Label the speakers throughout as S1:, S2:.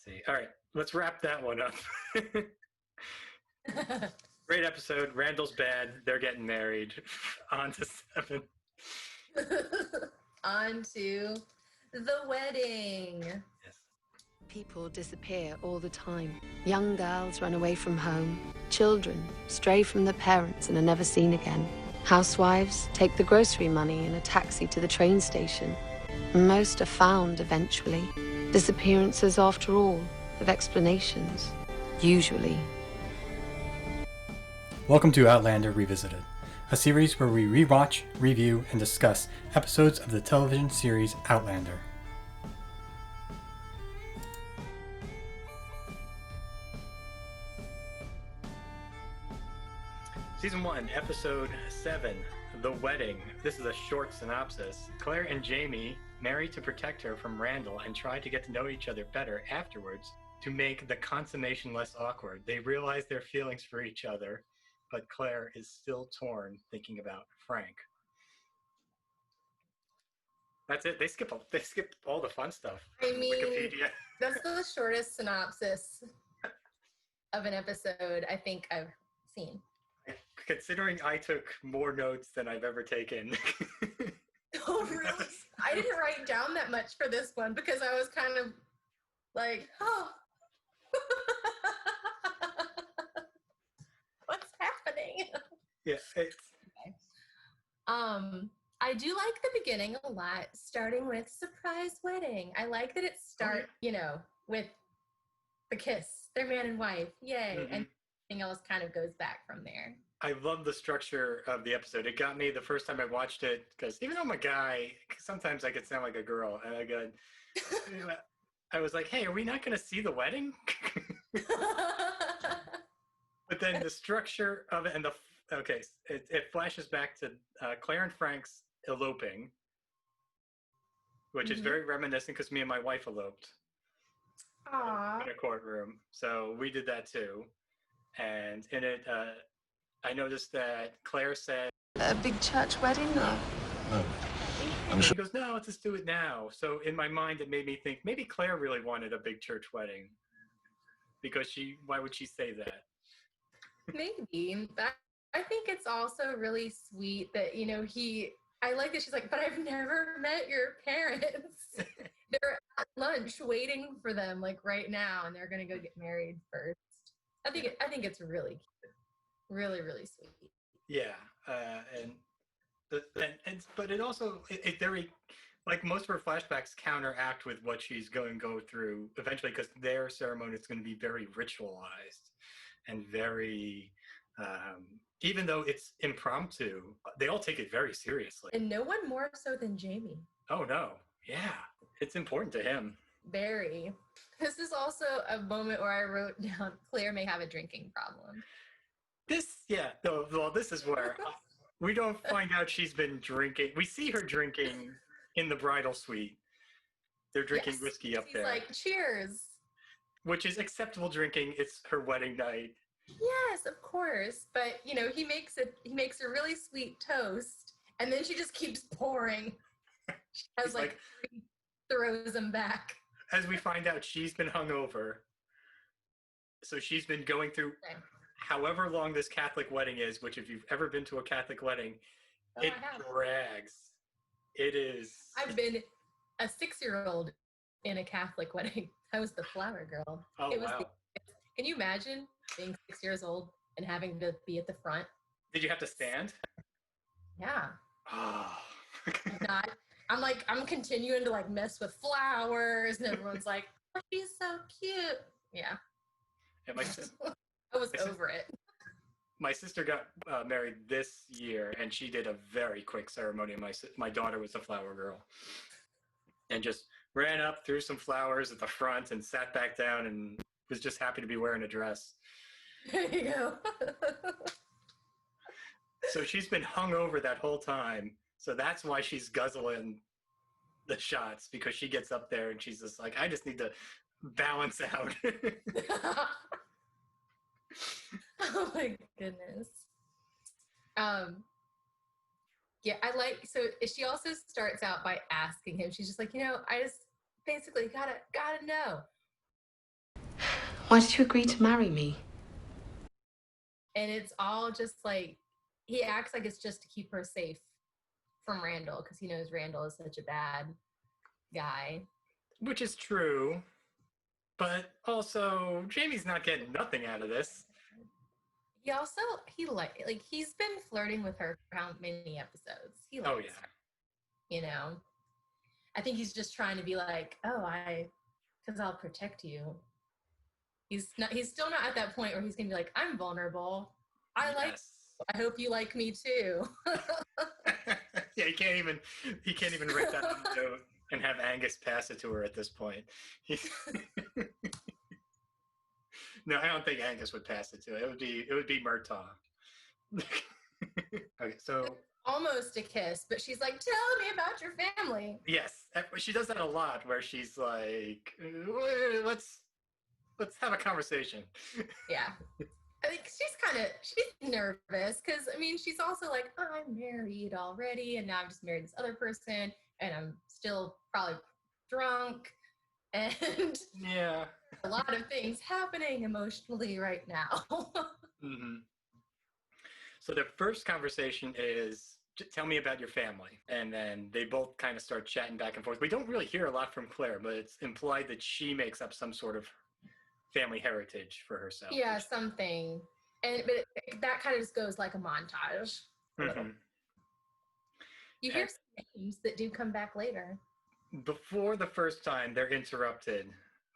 S1: See. All right, let's wrap that one up. Great episode. Randall's bad. They're getting married. On to 7.
S2: On to the wedding.
S1: Yes.
S3: People disappear all the time. Young girls run away from home. Children stray from their parents and are never seen again. Housewives take the grocery money in a taxi to the train station. Most are found eventually. Disappearances, after all, have explanations. Usually.
S4: Welcome to Outlander Revisited, a series where we rewatch, review, and discuss episodes of the television series Outlander.
S1: Season 1, Episode 7, The Wedding. This is a short synopsis. Claire and Jamie marry to protect her from Randall and try to get to know each other better afterwards to make the consummation less awkward. They realize their feelings for each other, but Claire is still torn thinking about Frank. That's it. They skip all the fun stuff.
S2: I mean,
S1: Wikipedia.
S2: That's the shortest synopsis of an episode I think I've seen.
S1: Considering I took more notes than I've ever taken.
S2: Oh, really? I didn't write down that much for this one because I was kind of like, oh. What's happening?
S1: Yeah.
S2: I do like the beginning a lot, starting with surprise wedding. I like that it starts, with the kiss, their man and wife, yay, and everything else kind of goes back from there.
S1: I love the structure of the episode. It got me the first time I watched it because even though I'm a guy, sometimes I could sound like a girl, and I was like, "Hey, are we not going to see the wedding?" But then the structure of it and it flashes back to Claire and Frank's eloping, which is very reminiscent because me and my wife eloped.
S2: Aww.
S1: In a courtroom, so we did that too. And in it, I noticed that Claire said,
S3: A big church wedding?
S5: No.
S1: and she goes, "No, let's just do it now." So in my mind, it made me think maybe Claire really wanted a big church wedding because why would she say that?
S2: Maybe. I think it's also really sweet that, I like that she's like, but I've never met your parents. They're at lunch waiting for them, like right now, and they're going to go get married first. I think it's really cute. Really, really sweet.
S1: Yeah. But it also, it very, like most of her flashbacks counteract with what she's going to go through eventually because their ceremony is going to be very ritualized and very, even though it's impromptu, they all take it very seriously.
S2: And no one more so than Jamie.
S1: Oh, no. Yeah. It's important to him.
S2: Very. This is also a moment where I wrote down, Claire may have a drinking problem.
S1: This is where we don't find out she's been drinking. We see her drinking in the bridal suite. They're drinking whiskey up there.
S2: She's like, cheers.
S1: Which is acceptable drinking. It's her wedding night.
S2: Yes, of course. But, he makes a really sweet toast, and then she just keeps pouring. She has like throws them back.
S1: As we find out, she's been hungover. So she's been going through however long this Catholic wedding is, which if you've ever been to a Catholic wedding, it drags. It is.
S2: I've been a 6-year-old in a Catholic wedding. I was the flower girl.
S1: Oh, wow.
S2: Can you imagine being 6 years old and having to be at the front?
S1: Did you have to stand?
S2: Yeah.
S1: Oh.
S2: I'm continuing to mess with flowers, and everyone's like, oh, she's so cute. Yeah.
S1: And
S2: I was over it.
S1: My sister got married this year, and she did a very quick ceremony. My daughter was a flower girl, and just ran up, threw some flowers at the front, and sat back down, and was just happy to be wearing a dress.
S2: There you go.
S1: So she's been hungover that whole time. So that's why she's guzzling the shots, because she gets up there and she's just like, I just need to balance out.
S2: Oh my goodness. Yeah, so she also starts out by asking him, she's just like, I just basically gotta know,
S3: Why did you agree to marry me?
S2: And it's all just like, he acts like it's just to keep her safe from Randall because he knows Randall is such a bad guy.
S1: Which is true. But also, Jamie's not getting nothing out of this.
S2: He also, he's been flirting with her for how many episodes?
S1: Oh, yeah.
S2: You know? I think he's just trying to be like, because I'll protect you. He's still not at that point where he's going to be like, I'm vulnerable. I hope you like me too.
S1: Yeah, he can't even write that on the note and have Angus pass it to her at this point. No, I don't think Angus would pass it to her. It would be Murtaugh. Okay, so
S2: almost a kiss, but she's like, tell me about your family.
S1: Yes, she does that a lot where she's like, let's have a conversation.
S2: Yeah. I think she's nervous because, I mean, she's also like, oh, I'm married already, and now I've just married this other person, and I'm still probably drunk, and
S1: yeah,
S2: a lot of things happening emotionally right now.
S1: Mm-hmm. So the first conversation is, tell me about your family. And then they both kind of start chatting back and forth. We don't really hear a lot from Claire, but it's implied that she makes up some sort of family heritage for herself.
S2: Yeah, something. But that kind of just goes like a montage.
S1: Mm-hmm.
S2: You hear some names that do come back later.
S1: Before the first time, they're interrupted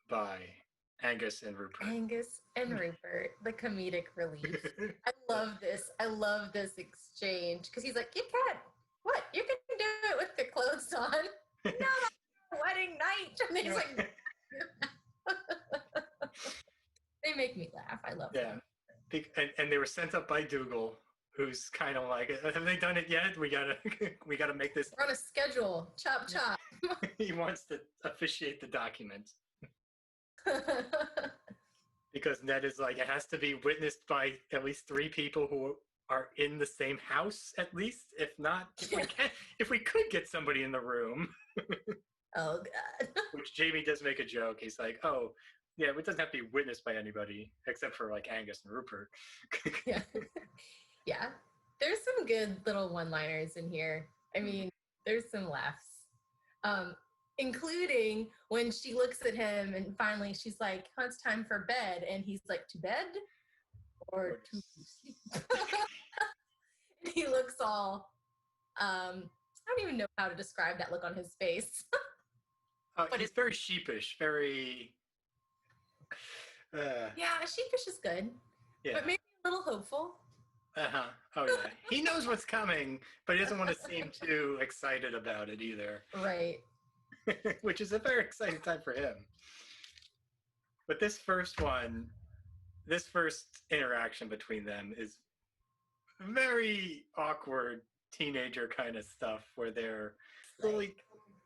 S1: by Angus and Rupert.
S2: Angus and Rupert, the comedic relief. I love this exchange because he's like, you can't. What? You can do it with the clothes on. No, that's wedding night. And he's like, they make me laugh. I love them.
S1: And they were sent up by Dougal, who's kind of like, have they done it yet? We gotta make this.
S2: We're on a schedule. Chop chop.
S1: He wants to officiate the document. Because Ned is like, it has to be witnessed by at least 3 people who are in the same house, at least. If not, if we could get somebody in the room.
S2: Oh God.
S1: Which Jamie does make a joke. He's like, oh, yeah, it doesn't have to be witnessed by anybody except for like Angus and Rupert.
S2: Yeah. Yeah. There's some good little one-liners in here. I mean, there's some laughs. Including when she looks at him and finally she's like, oh, it's time for bed. And he's like, to bed? Or to sleep? He looks all, I don't even know how to describe that look on his face.
S1: But it's very sheepish, very...
S2: Yeah, sheepish is good. Yeah. But maybe a little hopeful.
S1: Uh-huh. Oh, yeah. He knows what's coming, but he doesn't want to seem too excited about it either.
S2: Right.
S1: Which is a very exciting time for him. But this first interaction between them is very awkward teenager kind of stuff where they're slowly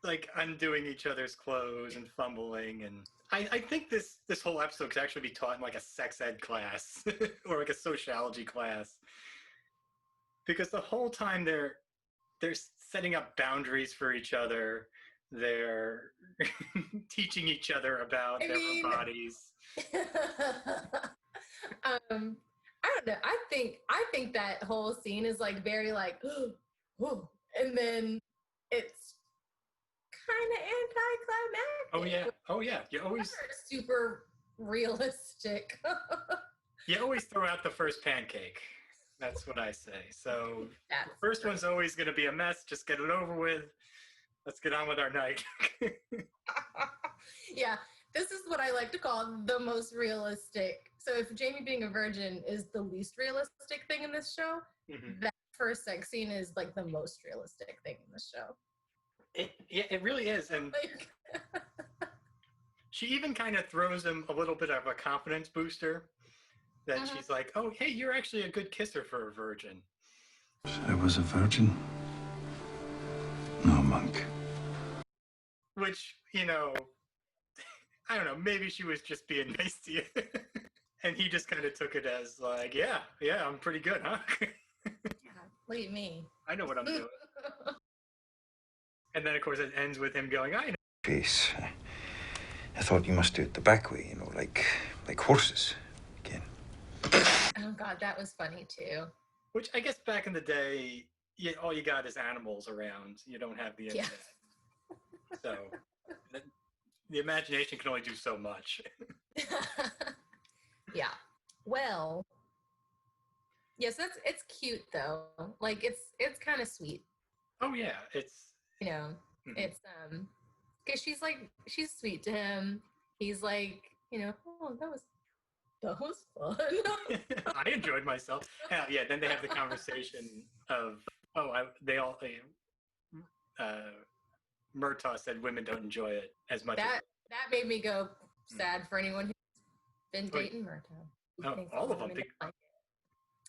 S1: like undoing each other's clothes and fumbling. And I think this whole episode could actually be taught in like a sex ed class or like a sociology class. Because the whole time they're setting up boundaries for each other. They're teaching each other about their own bodies.
S2: I don't know. I think that whole scene is like very like, whoa, and then it's kind of anticlimactic.
S1: Oh yeah. You always
S2: super realistic.
S1: You always throw out the first pancake. That's what I say. So the first one's always going to be a mess. Just get it over with. Let's get on with our night.
S2: Yeah, this is what I like to call the most realistic. So if Jamie being a virgin is the least realistic thing in this show, that first sex scene is like the most realistic thing in this show.
S1: It really is. And
S2: like...
S1: she even kind of throws him a little bit of a confidence booster that she's like, oh, hey, you're actually a good kisser for a virgin.
S5: I was a virgin. No, monk.
S1: Which, you know, I don't know, maybe she was just being nice to you. And he just kind of took it as like, yeah, I'm pretty good, huh?
S2: Look at me.
S1: I know what I'm doing. And then, of course, it ends with him going, I know.
S5: Face. I thought you must do it the back way, you know, like Like horses, again.
S2: Oh God, that was funny too.
S1: Which I guess back in the day, all you got is animals around. You don't have the internet. So the imagination can only do so much.
S2: Yeah. Well, yes, it's cute though. Like it's kind of sweet.
S1: Oh yeah, it's
S2: it's because she's sweet to him. He's like, oh, that was fun.
S1: I enjoyed myself. Yeah. Then they have the conversation of Murtaugh said women don't enjoy it as much.
S2: That made me go sad for anyone who's been dating Murtaugh.
S1: All of them.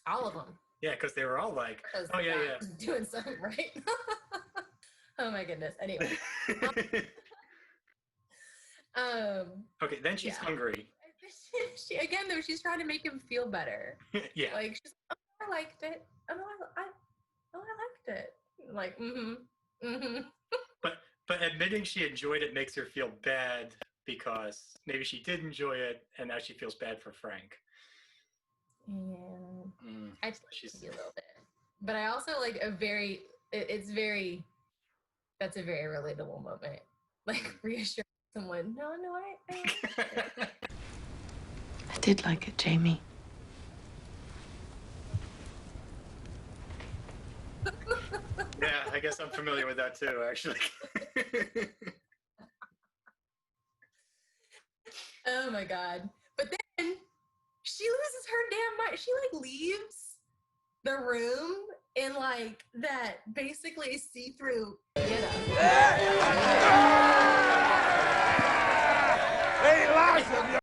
S2: All of them.
S1: Yeah, because they were all like, "Oh yeah,
S2: doing something right." Oh my goodness. Anyway.
S1: Okay, then she's hungry.
S2: She's trying to make him feel better.
S1: Yeah.
S2: Like she's like, I liked it. I liked it. Like,
S1: But admitting she enjoyed it makes her feel bad because maybe she did enjoy it and now she feels bad for Frank.
S2: Yeah. I just like a little bit. But I also like that's a very relatable moment. Like reassuring someone, no, I
S3: I did like it, Jamie.
S1: Yeah, I guess I'm familiar with that too, actually.
S2: Oh my God. But then she loses her damn mind. She like leaves the room in like that basically see-through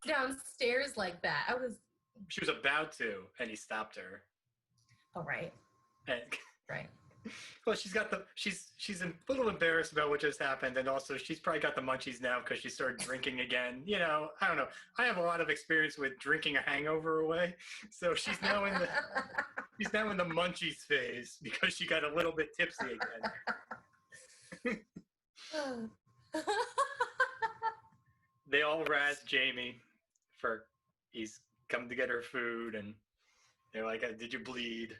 S2: downstairs like that.
S1: She was about to, and he stopped her.
S2: Oh, right. Right.
S1: Well, she's a little embarrassed about what just happened, and also she's probably got the munchies now because she started drinking again. I don't know. I have a lot of experience with drinking a hangover away, so she's now in the munchies phase because she got a little bit tipsy again. They all razz Jamie for he's come to get her food, and they're like, "Did you bleed?"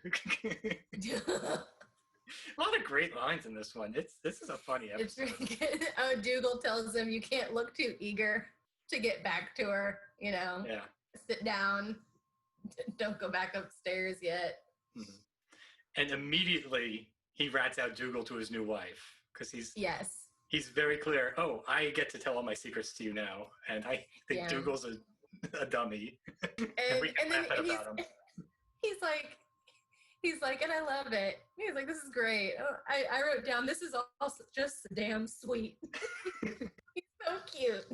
S1: A lot of great lines in this one. This is a funny episode.
S2: It's really good. Oh, Dougal tells him you can't look too eager to get back to her.
S1: Yeah.
S2: Sit down. Don't go back upstairs yet.
S1: Mm-hmm. And immediately he rats out Dougal to his new wife because he's very clear. Oh, I get to tell all my secrets to you now, and I think Dougal's a dummy. And we can laugh about him.
S2: He's like, and I love it. He's like, this is great. Oh, I wrote down, this is also just damn sweet. He's so cute.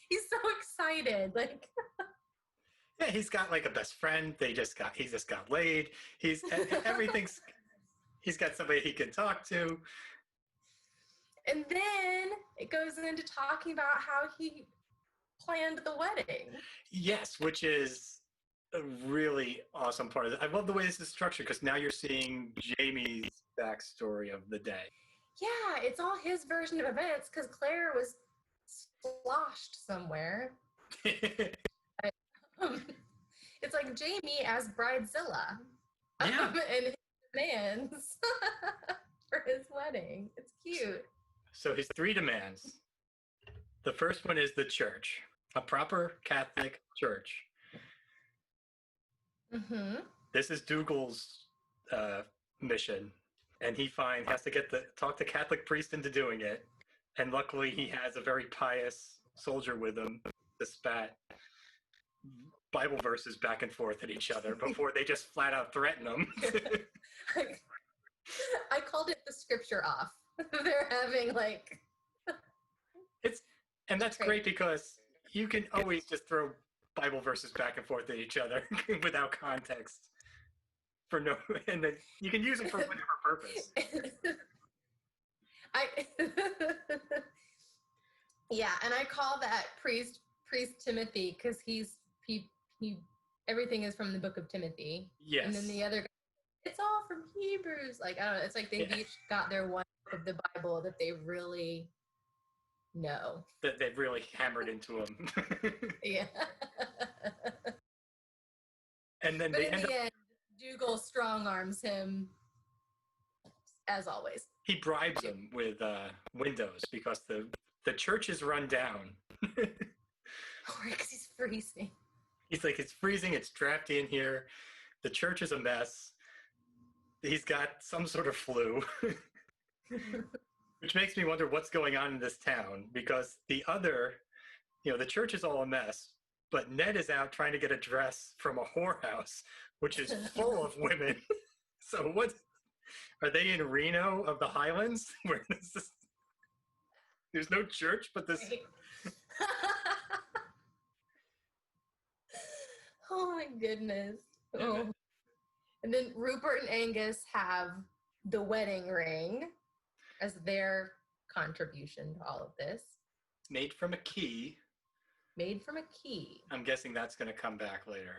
S2: He's so excited. Like,
S1: yeah, he's got like a best friend. He just got laid. Everything's. He's got somebody he can talk to.
S2: And then it goes into talking about how he planned the wedding.
S1: Yes, which is a really awesome part of it. I love the way this is structured because now you're seeing Jamie's backstory of the day.
S2: Yeah, it's all his version of events because Claire was sloshed somewhere. It's like Jamie as Bridezilla.
S1: Yeah.
S2: And his demands for his wedding. It's cute.
S1: So his 3 demands. The first one is the church, a proper Catholic church.
S2: Mm-hmm.
S1: This is Dougal's mission, and he has to talk the Catholic priest into doing it. And luckily, he has a very pious soldier with him to spat Bible verses back and forth at each other before they just flat out threaten him.
S2: I called it the scripture off. They're having like
S1: and that's great because you can always just throw Bible verses back and forth at each other without context and then you can use them for whatever purpose.
S2: Yeah, and I call that priest Timothy because he everything is from the book of Timothy.
S1: Yes.
S2: And then the other guy, it's all from Hebrews. Like, I don't know, it's like they've each got their one book of the Bible that they really no.
S1: that they've really hammered into him.
S2: Yeah.
S1: And then
S2: But
S1: they
S2: in
S1: end
S2: the
S1: up,
S2: end, Dougal strong arms him, as always.
S1: he bribes him with windows because the church is run down.
S2: Because he's freezing.
S1: He's like, it's freezing, it's drafty in here, the church is a mess, he's got some sort of flu. Which makes me wonder what's going on in this town, because the church is all a mess, but Ned is out trying to get a dress from a whorehouse, which is full of women. So what, are they in Reno of the Highlands? Where there's no church, but this...
S2: Oh my goodness. Oh. And then Rupert and Angus have the wedding ring as their contribution to all of this.
S1: Made from a key.
S2: Made from a key.
S1: I'm guessing that's going to come back later.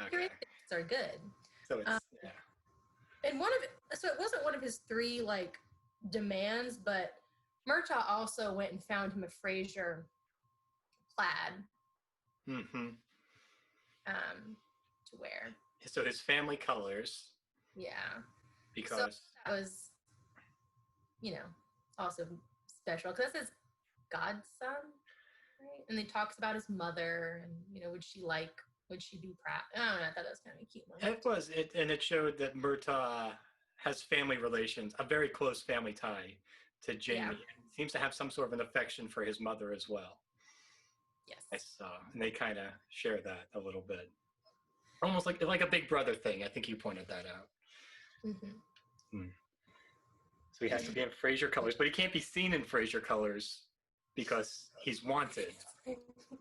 S1: Okay.
S2: Heuristics are good.
S1: So it's, yeah.
S2: And so it wasn't one of his 3 like demands, but Murtaugh also went and found him a Fraser plaid.
S1: Mm-hmm.
S2: To wear.
S1: So his family colors.
S2: Yeah.
S1: Because
S2: so that was, also special because that's his godson, right? And he talks about his mother and, would she be proud? I don't know, I thought that was kind of a cute moment.
S1: And it showed that Murtaugh has family relations, a very close family tie to Jamie. Yeah. And seems to have some sort of an affection for his mother as well.
S2: Yes.
S1: I saw, and they kind of share that a little bit. Almost like a big brother thing. I think you pointed that out. Mm-hmm. So he has to be in Fraser colors, but he can't be seen in Fraser colors because he's wanted.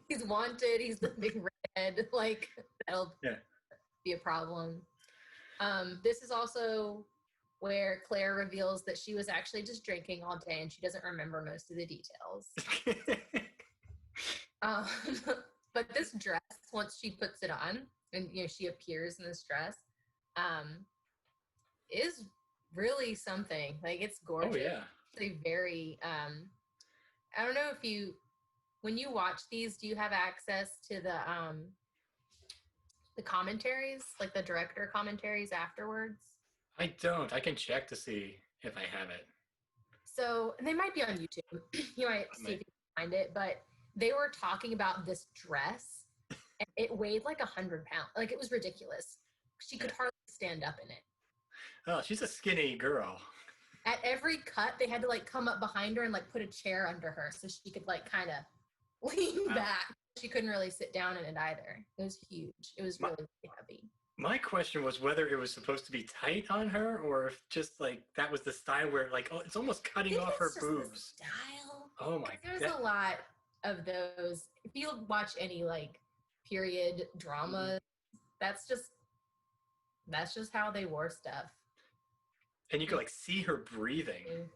S2: He's wanted. He's the big red. Like, that'll be a problem. This is also where Claire reveals that she was actually just drinking all day and she doesn't remember most of the details. But this dress, once she puts it on, and she appears in this dress, is really something. Like, it's gorgeous. Oh, yeah. It's a very I don't know if when you watch these, do you have access to the commentaries, like the director commentaries afterwards?
S1: I don't. I can check to see if I have it.
S2: So, and they might be on YouTube. You might see if you can find it, but they were talking about this dress, and it weighed like 100 pounds. Like, it was ridiculous. She could hardly stand up in it.
S1: Oh, she's a skinny girl.
S2: At every cut, they had to like come up behind her and like put a chair under her so she could like kind of lean back. She couldn't really sit down in it either. It was huge. It was really heavy.
S1: My question was whether it was supposed to be tight on her or if just like that was the style where like, oh, it's almost cutting off her boobs.
S2: Style.
S1: Oh my god.
S2: There's a lot of those. If you watch any like period drama, that's just how they wore stuff.
S1: And you could like see her breathing.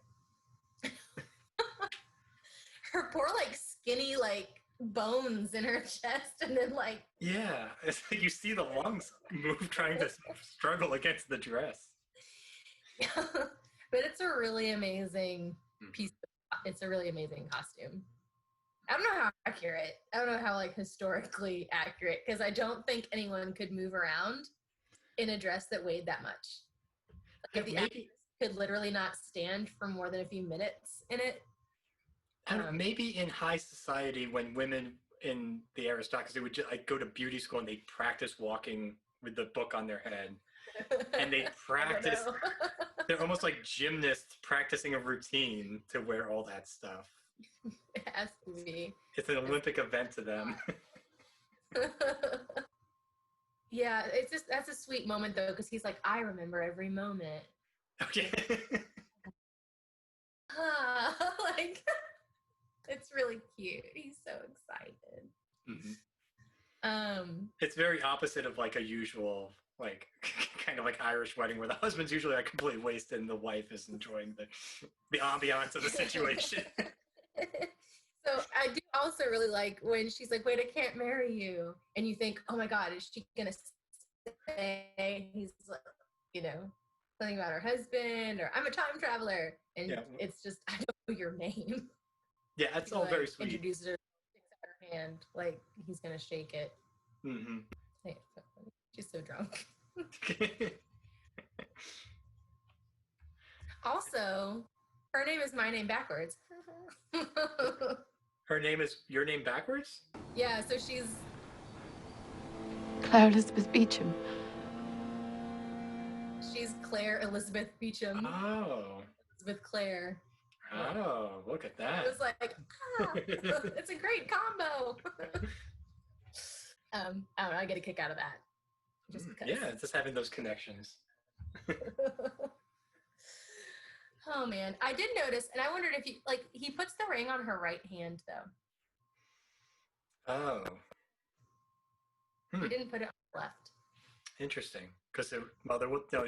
S2: Her poor like skinny like bones in her chest, and then like
S1: it's like you see the lungs move trying to struggle against the dress.
S2: Yeah, but it's a really amazing piece. It's a really amazing costume. I don't know how accurate. I don't know how like historically accurate, because I don't think anyone could move around in a dress that weighed that much. Like, if the actress could literally not stand for more than a few minutes in it.
S1: Maybe in high society, when women in the aristocracy would just like go to beauty school and they practice walking with the book on their head, and they practice. They're almost like gymnasts practicing a routine to wear all that stuff.
S2: It has to be.
S1: It's an Olympic event to them.
S2: Yeah, that's a sweet moment though, because he's like, I remember every moment.
S1: Okay.
S2: Like, it's really cute. He's so excited.
S1: Mm-hmm. It's very opposite of like a usual like kind of like Irish wedding where the husband's usually like completely wasted and the wife is enjoying the ambiance of the situation.
S2: So I do also really like when she's like, wait, I can't marry you. And you think, oh my God, is she going to say, he's like, something about her husband, or I'm a time traveler. And it's just, I don't know your name.
S1: Yeah, that's
S2: She,
S1: all very
S2: like,
S1: sweet.
S2: introduces her, sticks out her hand, like he's gonna shake it.
S1: Mm-hmm.
S2: Hey, she's so drunk. Also, her name is my name backwards.
S1: Her name is your name backwards?
S2: Yeah, so she's
S3: Claire Elizabeth Beecham.
S2: Claire Elizabeth Beecham.
S1: Oh.
S2: Elizabeth Claire.
S1: Oh, look at that.
S2: It was like, it's a great combo. I don't know, I get a kick out of that. Just because.
S1: Yeah, just having those connections.
S2: Oh man, I did notice, and I wondered if he puts the ring on her right hand though.
S1: Oh.
S2: He didn't put it on the left.
S1: Interesting. Because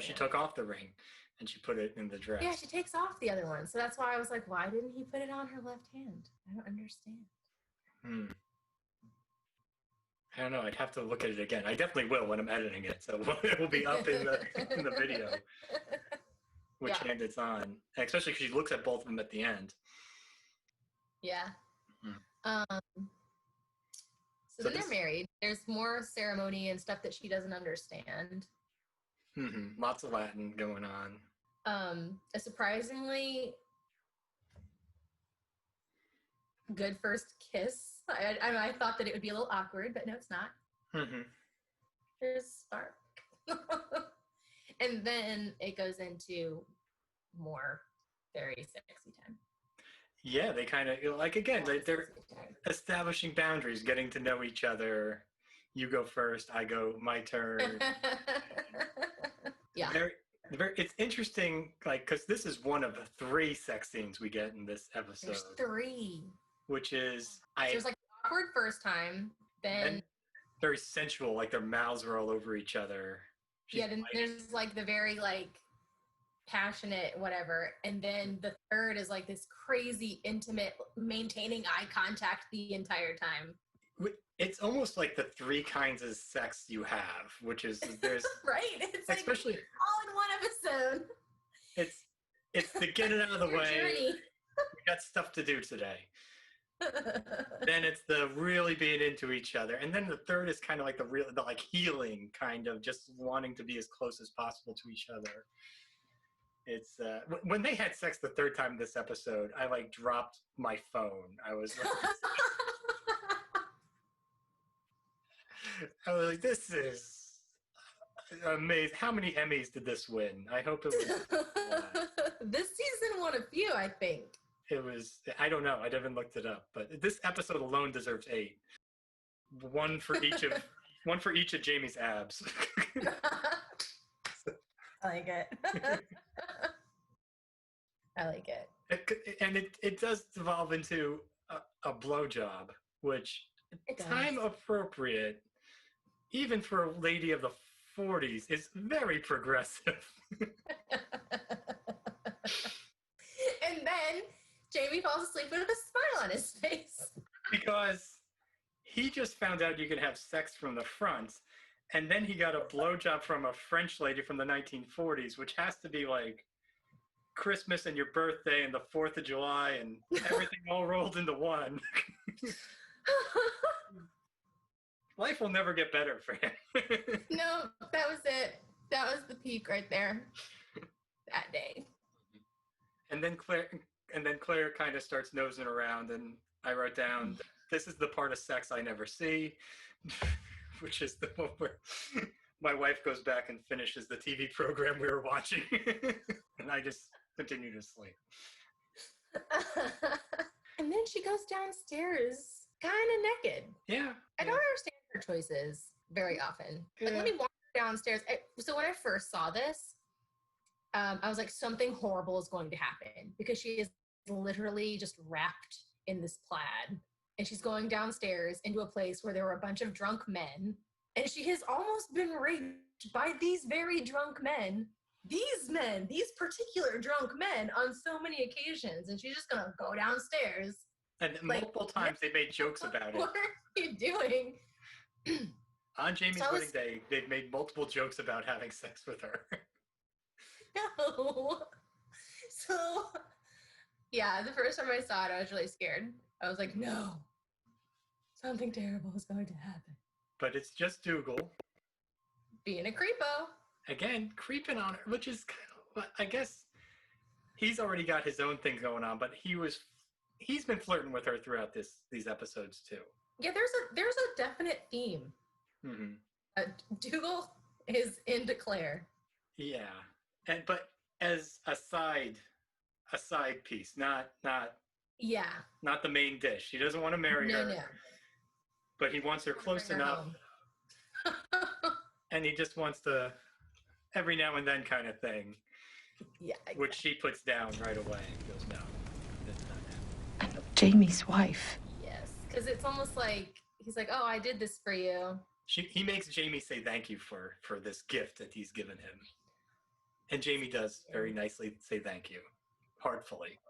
S1: she took off the ring and she put it in the dress.
S2: Yeah, she takes off the other one. So that's why I was like, why didn't he put it on her left hand? I don't understand.
S1: I don't know. I'd have to look at it again. I definitely will when I'm editing it. So it will be up in the video. Which hand it's on. And especially because she looks at both of them at the end.
S2: Yeah. So then they're married. There's more ceremony and stuff that she doesn't understand.
S1: Lots of Latin going on.
S2: A surprisingly good first kiss. I thought that it would be a little awkward, but no, it's not. There's a spark. And then it goes into more very sexy time.
S1: Yeah, they kind of, like, again, they're establishing boundaries, getting to know each other. You go first, I go my turn.
S2: Yeah.
S1: It's interesting, like, because this is one of the 3 sex scenes we get in this episode.
S2: There's 3.
S1: Which is...
S2: There's, like, awkward first time, then...
S1: very sensual, like their mouths are all over each other.
S2: Then there's, like, the very, like, passionate whatever, and then the third is, like, this crazy, intimate, maintaining eye contact the entire time.
S1: It's almost like the 3 kinds of sex you have, which is there's
S2: right. It's
S1: especially
S2: like all in one episode.
S1: It's to get it out of the way.
S2: Journey.
S1: We got stuff to do today. Then it's the really being into each other, and then the third is kind of like the like healing, kind of just wanting to be as close as possible to each other. It's when they had sex the third time this episode, I like dropped my phone. I was like, this is amazing. How many Emmys did this win? I hope it was.
S2: This season won a few, I think.
S1: It was, I don't know. I haven't looked it up, but this episode alone deserves 8. One for each of Jamie's abs.
S2: I like it. I like it.
S1: And it does devolve into a blowjob, which time appropriate, even for a lady of the 40s, is very progressive.
S2: And then Jamie falls asleep with a smile on his face.
S1: Because he just found out you can have sex from the front, and then he got a blowjob from a French lady from the 1940s, which has to be like Christmas and your birthday and the 4th of July and everything all rolled into one. Life will never get better for him.
S2: No, that was it. That was the peak right there. That day.
S1: And then Claire kind of starts nosing around, and I wrote down, this is the part of sex I never see, which is the one where my wife goes back and finishes the TV program we were watching, and I just continue to sleep.
S2: And then she goes downstairs kind of naked.
S1: Yeah.
S2: I don't understand her choices very often. Like, let me walk her downstairs. So when I first saw this, I was like, something horrible is going to happen, because she is literally just wrapped in this plaid, and she's going downstairs into a place where there were a bunch of drunk men, and she has almost been raped by these very drunk men. These particular drunk men on so many occasions, and she's just gonna go downstairs.
S1: And multiple times they made jokes about it.
S2: What are you doing?
S1: On Jamie's wedding day, they've made multiple jokes about having sex with her.
S2: No. So, Yeah, the first time I saw it, I was really scared. I was like, no, something terrible is going to happen.
S1: But it's just Dougal.
S2: Being a creepo.
S1: Again, creeping on her, which is kind of, I guess he's already got his own thing going on, but he's been flirting with her throughout these episodes too.
S2: Yeah, there's a definite theme.
S1: Mm-hmm.
S2: Dougal is into Claire.
S1: Yeah, but as a side piece, not the main dish. He doesn't want to marry her.
S2: No.
S1: But he wants her close enough. And he just wants to every now and then kind of thing.
S2: Yeah.
S1: Which she puts down right away. He goes, no, that's not happening.
S3: Jamie's wife.
S2: Yes, because it's almost like he's like, oh, I did this for you.
S1: He makes Jamie say thank you for this gift that he's given him. And Jamie does very nicely say thank you, heartfully.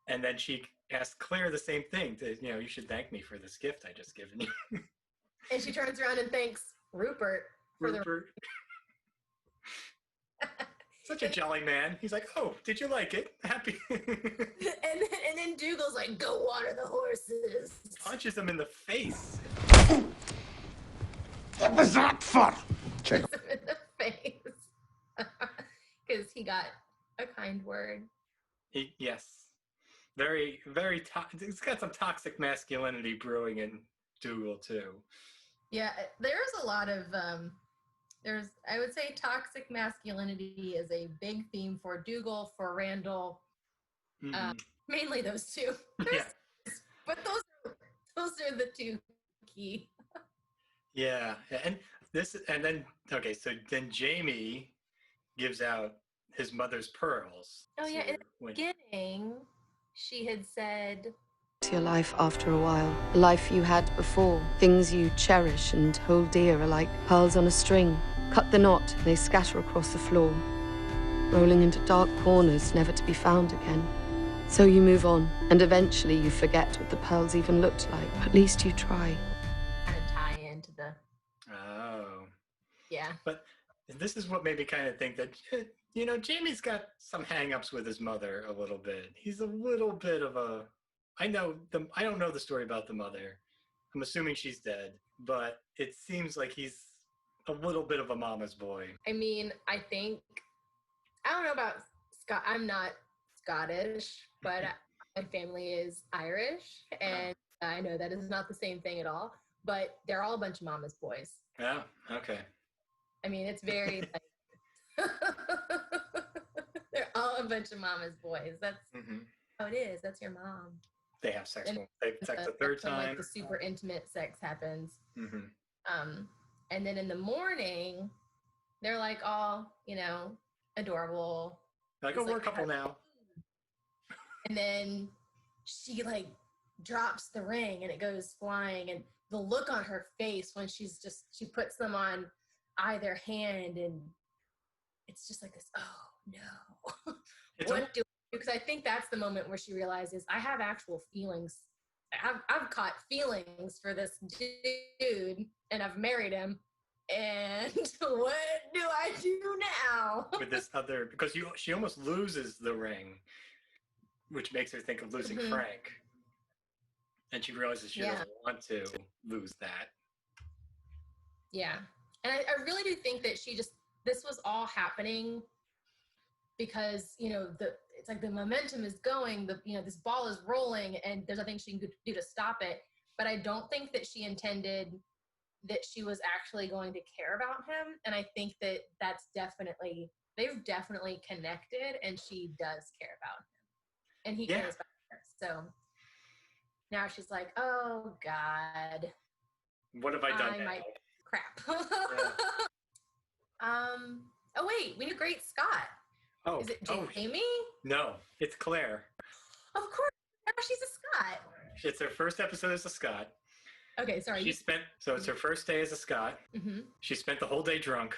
S1: And then she asks Claire the same thing. You should thank me for this gift I just given you.
S2: And she turns around and thanks Rupert.
S1: Such a jolly man. He's like, oh, did you like it? Happy.
S2: and then Dougal's like, go water the horses.
S1: Punches him in the face.
S5: What was that for?
S2: Punches him in the face. Because he got a kind word.
S1: Yes. Very, very, it's got some toxic masculinity brewing in Dougal, too.
S2: Yeah, there's a lot of, I would say toxic masculinity is a big theme for Dougal, for Randall, mainly those two.
S1: Yeah.
S2: But those are the two key.
S1: Yeah, and so then Jamie gives out his mother's pearls.
S2: Oh yeah, in the beginning, she had said,
S3: To your life after a while, the life you had before. Things you cherish and hold dear are like pearls on a string. Cut the knot, they scatter across the floor, rolling into dark corners never to be found again. So you move on, and eventually you forget what the pearls even looked like. At least you try.
S2: kind of tie into the,
S1: Oh.
S2: yeah.
S1: But this is what made me kind of think that, Jamie's got some hang-ups with his mother a little bit. He's a little bit of a... I don't know the story about the mother. I'm assuming she's dead, but it seems like he's a little bit of a mama's boy.
S2: I mean, I don't know about Scott. I'm not Scottish, but my family is Irish, and I know that is not the same thing at all, but they're all a bunch of mama's boys.
S1: Oh, okay.
S2: I mean, it's very, they're all a bunch of mama's boys. That's how it is. That's your mom.
S1: They have sex. They have sex a third time.
S2: Like the super intimate sex happens.
S1: Mm-hmm.
S2: And then in the morning, they're like all, adorable.
S1: Like, we're a couple now.
S2: And then she like drops the ring and it goes flying, and the look on her face when she puts them on either hand, and it's just like this, oh no. What do I do? Because I think that's the moment where she realizes I have actual feelings. I've caught feelings for this dude, and I've married him. And what do I do now?
S1: With this other, because she almost loses the ring, which makes her think of losing Frank. And she realizes she doesn't want to lose that.
S2: Yeah. And I really do think that this was all happening because, it's like the momentum is going, this ball is rolling, and there's nothing she can do to stop it. But I don't think that she intended that she was actually going to care about him. And I think that they've definitely connected, and she does care about him. And he cares about her. So now she's like, oh, God.
S1: What have I done now?
S2: Crap. Oh, wait, we need Great Scott.
S1: Oh,
S2: is it Jamie?
S1: No, it's Claire.
S2: Of course. Now she's a Scott.
S1: It's her first episode as a Scott.
S2: Okay, sorry.
S1: It's her first day as a Scott.
S2: Mm-hmm. She
S1: spent the whole day drunk.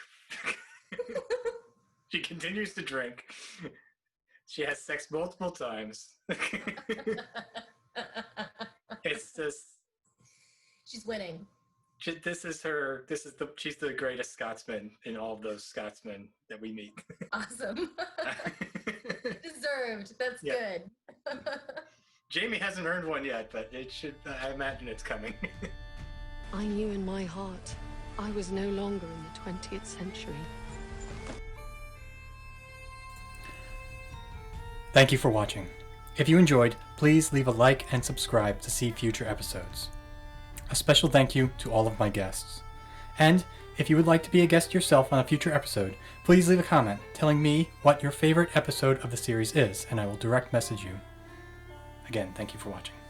S1: She continues to drink. She has sex multiple times. It's just...
S2: She's winning.
S1: She's the greatest Scotsman in all of those Scotsmen that we meet.
S2: Awesome. Deserved. That's good.
S1: Jamie hasn't earned one yet, but it should. I imagine it's coming.
S3: I knew in my heart I was no longer in the 20th century.
S4: Thank you for watching. If you enjoyed, please leave a like and subscribe to see future episodes. A special thank you to all of my guests. And if you would like to be a guest yourself on a future episode, please leave a comment telling me what your favorite episode of the series is, and I will direct message you. Again, thank you for watching.